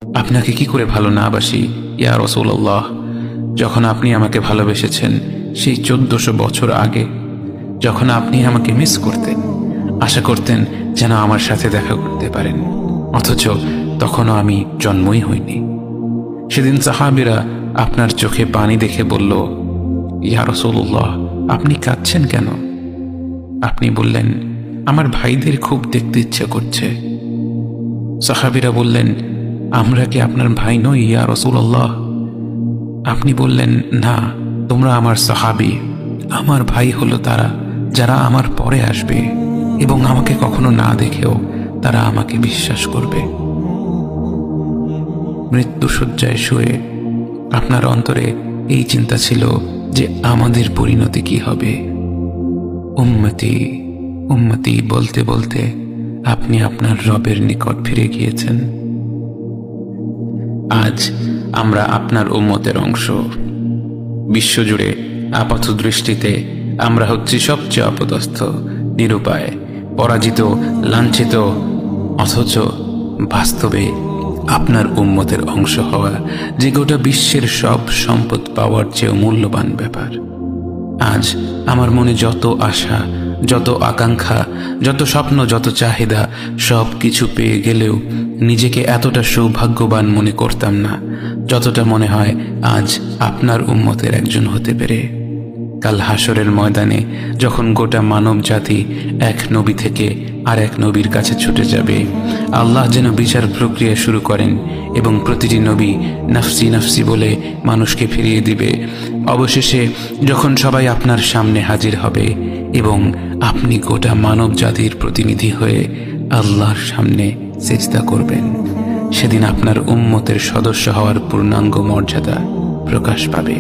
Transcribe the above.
আপনাকে কি করে ভালো না বাসি ইয়া রাসূলুল্লাহ। যখন আপনি আমাকে ভালোবেসেছেন সেই 1400 বছর আগে, যখন আপনি আমাকে মিস করতেন, আশা করতেন যেন আমার সাথে দেখা করতে পারেন, অথচ তখনও আমি জন্মই হইনি। সেদিন সাহাবীরা আপনার চোখে পানি দেখে বলল, ইয়া রাসূলুল্লাহ, আপনি কাঁদছেন কেন? আপনি বললেন, আমার ভাইদের খুব দেখতে ইচ্ছে করছে। সাহাবীরা বললেন, আমরা কি আপনার ভাই নই ইয়া রাসূলুল্লাহ? আপনি বললেন, না, তোমরা আমার সাহাবী। আমার ভাই হলো তারা যারা আমার পরে আসবে এবং আমাকে কখনো না দেখেও তারা আমাকে বিশ্বাস করবে। মৃত্যুশয্যায় শুয়ে আপনার অন্তরে এই চিন্তা ছিল যে আমাদের পরিণতি কি হবে। উম্মতি উম্মতি বলতে বলতে আপনি আপনার রবের নিকট ফিরে গিয়েছেন। আজ আমরা আপনার উম্মতের অংশ। বিশ্বজুড়ে আপাত দৃষ্টিতে আমরা হচ্ছি সবচেয়ে অপদস্থ, নিরুপায়, পরাজিত, লাঞ্ছিত, অথচ বাস্তবে আপনার উম্মতের অংশ হওয়া যে গোটা বিশ্বের সব সম্পদ পাওয়ার চেয়েও মূল্যবান ব্যাপার। আজ আমার মনে যত আশা, যত আকাঙ্ক্ষা, যত স্বপ্ন, যত চাহিদা, সব কিছু পেয়ে গেলেও নিজেকে এতটা সৌভাগ্যবান মনে করতাম না যতটা মনে হয় আজ আপনার উম্মতের একজন হতে পেরে। কাল হাসরের ময়দানে যখন গোটা মানব জাতি এক নবী থেকে আর এক নবীর কাছে ছুটে যাবে, আল্লাহ যেন বিচার প্রক্রিয়া শুরু করেন এবং প্রতিটি নবী নফসি নফসি বলে মানুষকে ফিরিয়ে দিবে। অবশেষে যখন সবাই আপনার সামনে হাজির হবে এবং আপনি গোটা মানব জাতির প্রতিনিধি হয়ে আল্লাহর সামনে সিজদা করবেন, সেদিন আপনার উম্মতের সদস্য হওয়ার পূর্ণাঙ্গ মর্যাদা প্রকাশ পাবে।